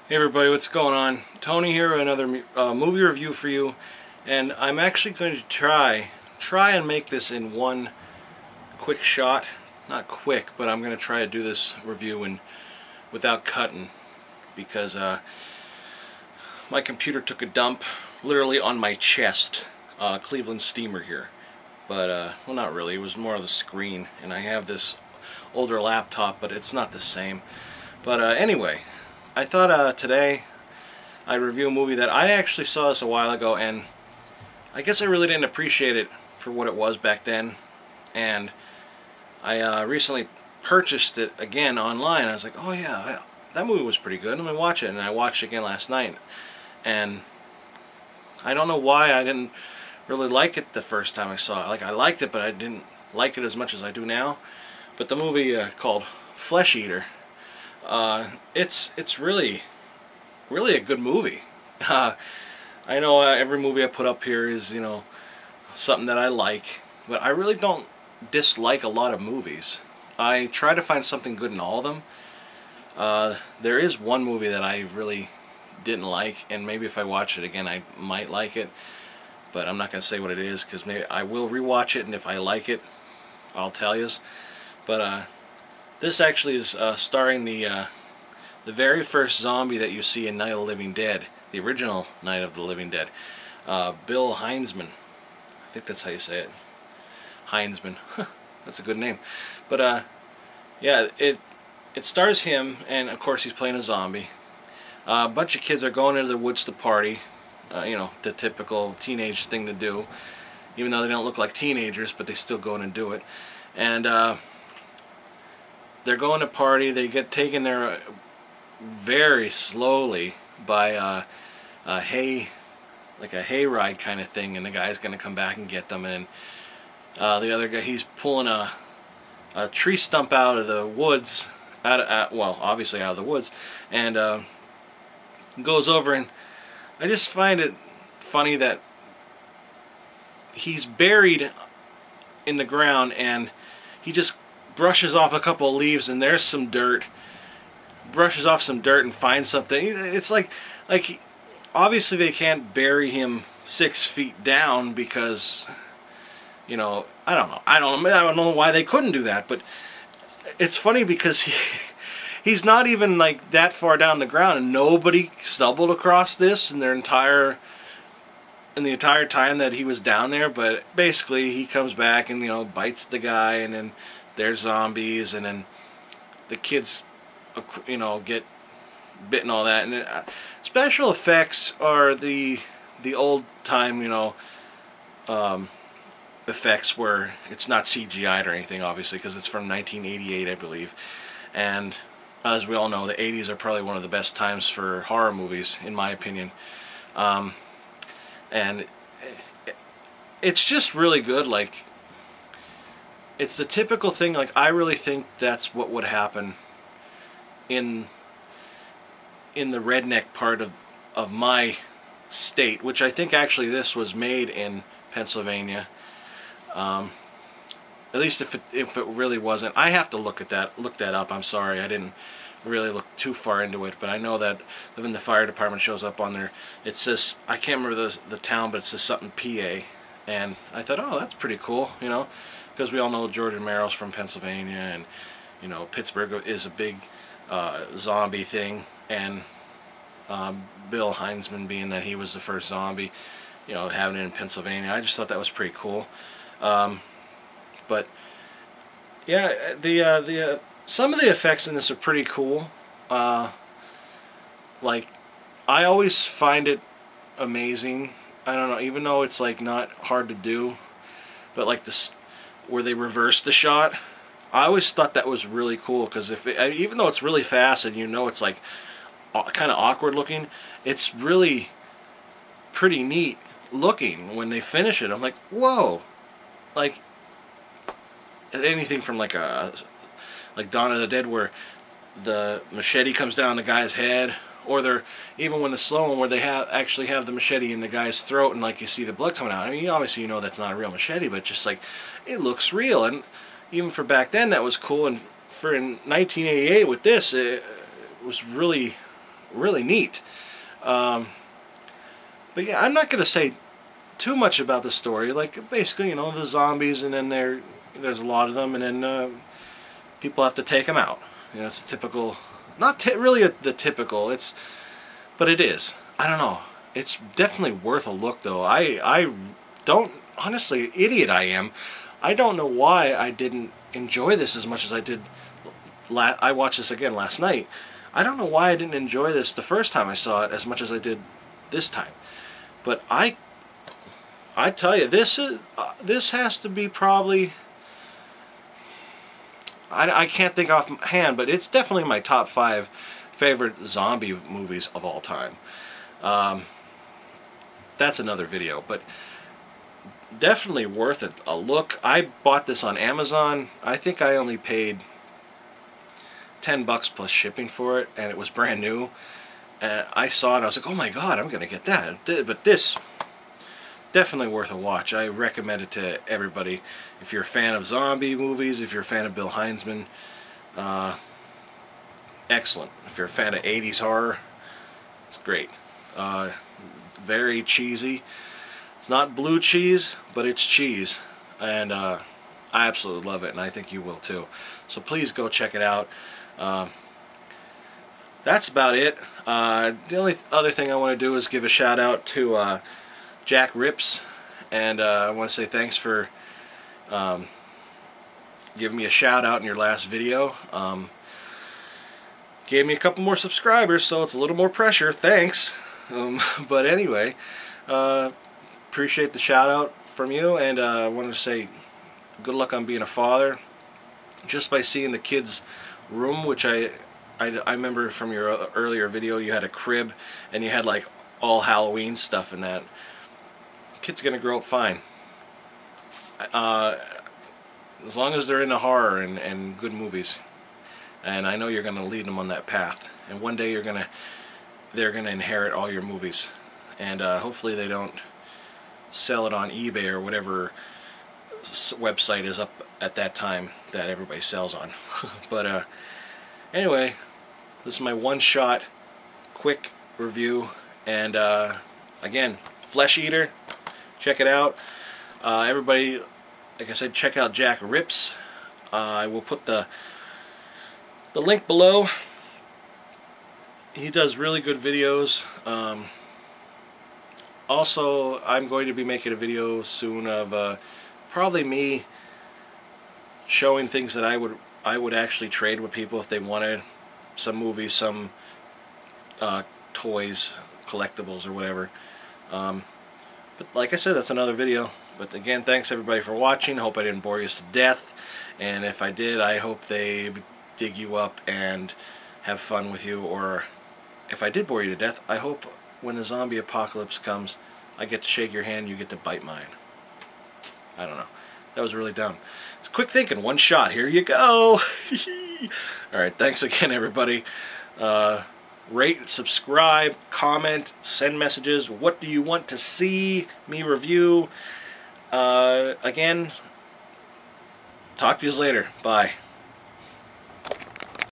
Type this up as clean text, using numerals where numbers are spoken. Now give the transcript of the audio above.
Hey everybody, what's going on? Tony here, another movie review for you, and I'm actually going to try and make this in one quick shot. Not quick, but I'm going to try to do this review without cutting, because my computer took a dump literally on my chest. Cleveland steamer here, but well, not really. It was more of the screen, and I have this older laptop, but it's not the same. But anyway, I thought today I'd review a movie that I actually saw this a while ago, and I guess I really didn't appreciate it for what it was back then. And I recently purchased it again online. I was like, oh yeah, that movie was pretty good. I'm gonna watch it, and I watched it again last night. And I don't know why I didn't really like it the first time I saw it. Like, I liked it, but I didn't like it as much as I do now. But the movie called FleshEater. It's really a good movie. I know every movie I put up here is, you know, something that I like, but I really don't dislike a lot of movies. I try to find something good in all of them. There is one movie that I really didn't like, and maybe if I watch it again I might like it, but I'm not going to say what it is, because maybe I will rewatch it, and if I like it I'll tell you. But this actually is starring the very first zombie that you see in Night of the Living Dead, the original Night of the Living Dead, Bill Heinzman. I think that's how you say it. Heinzman. That's a good name. But yeah, it stars him, and of course he's playing a zombie. A bunch of kids are going into the woods to party. You know, the typical teenage thing to do. Even though they don't look like teenagers, but they still go in and do it. And they're going to party. They get taken there very slowly by a hayride kind of thing, and the guy's going to come back and get them. And the other guy, he's pulling a tree stump out of the woods, well, obviously out of the woods, and goes over, and I just find it funny that he's buried in the ground, and he just brushes off a couple of leaves, and there's some dirt. Brushes off some dirt and finds something. It's like obviously they can't bury him 6 feet down, because, you know, I don't know why they couldn't do that. But it's funny because he's not even like that far down the ground, and nobody stumbled across this in the entire time that he was down there. But basically he comes back and, you know, bites the guy, and then there's zombies, and then the kids, you know, get bit and all that. And special effects are the old time, you know, effects where it's not CGI'd or anything, obviously, because it's from 1988, I believe. And as we all know, the 80s are probably one of the best times for horror movies, in my opinion. And it's just really good. Like, it's the typical thing. Like, I really think that's what would happen in the redneck part of my state, which I think actually this was made in Pennsylvania. At least if it really wasn't. I have to look that up. I'm sorry, I didn't really look too far into it, but I know that when the fire department shows up on there, it says, I can't remember the town, but it says something PA, and I thought, oh, that's pretty cool, you know, because we all know George Romero's from Pennsylvania, and, you know, Pittsburgh is a big zombie thing, and Bill Heinzman, being that he was the first zombie, you know, having it in Pennsylvania, I just thought that was pretty cool. But yeah, the some of the effects in this are pretty cool. Like, I always find it amazing. I don't know, even though it's like not hard to do, but like this, where they reverse the shot, I always thought that was really cool, because even though it's really fast and you know it's like kind of awkward looking, it's really pretty neat looking when they finish it. I'm like, whoa! Like anything from like Dawn of the Dead, where the machete comes down the guy's head, or even when the slow one where they actually have the machete in the guy's throat, and like you see the blood coming out. I mean, obviously you know that's not a real machete, but just like, it looks real. And even for back then that was cool, and for in 1988 with this, it was really really neat. But yeah, I'm not going to say too much about the story. Like, basically, you know, the zombies, and then there's a lot of them, and then people have to take them out. You know, it's a typical, not really the typical, but it is. I don't know. It's definitely worth a look, though. I don't, honestly, idiot I am. I don't know why I didn't enjoy this as much as I did. I watched this again last night. I don't know why I didn't enjoy this the first time I saw it as much as I did this time. But I tell you, this has to be probably, I can't think offhand, but it's definitely my top 5 favorite zombie movies of all time. That's another video, but definitely worth it a look. I bought this on Amazon. I think I only paid $10 plus shipping for it, and it was brand new. And I saw it, I was like, oh my god, I'm gonna get that. But this, definitely worth a watch. I recommend it to everybody. If you're a fan of zombie movies, if you're a fan of Bill Heinzman, excellent. If you're a fan of 80s horror, it's great. Very cheesy. It's not blue cheese, but it's cheese, and I absolutely love it, and I think you will too. So please go check it out. That's about it. The only other thing I want to do is give a shout out to Jack Rips, and I want to say thanks for giving me a shout out in your last video. Gave me a couple more subscribers, so it's a little more pressure. Thanks. But anyway, appreciate the shout out from you, and I wanted to say good luck on being a father. Just by seeing the kids' room, which I remember from your earlier video, you had a crib and you had like all Halloween stuff in that. Kid's gonna grow up fine. As long as they're into horror and good movies. And I know you're gonna lead them on that path. And one day they're gonna inherit all your movies. And hopefully they don't sell it on eBay or whatever website is up at that time that everybody sells on. But anyway, this is my one-shot quick review, and again, FleshEater, check it out. Everybody, like I said, check out Jack Rips. I will put the link below. He does really good videos. Also, I'm going to be making a video soon of probably me showing things that I would actually trade with people if they wanted, some movies, some toys, collectibles, or whatever. But like I said, that's another video. But again, thanks everybody for watching. Hope I didn't bore you to death, and if I did, I hope they dig you up and have fun with you. Or if I did bore you to death, I hope when the zombie apocalypse comes, I get to shake your hand, you get to bite mine. I don't know. That was really dumb. It's quick thinking, one shot. Here you go. Alright, thanks again, everybody. Rate, subscribe, comment, send messages. What do you want to see me review? Again, talk to you later. Bye.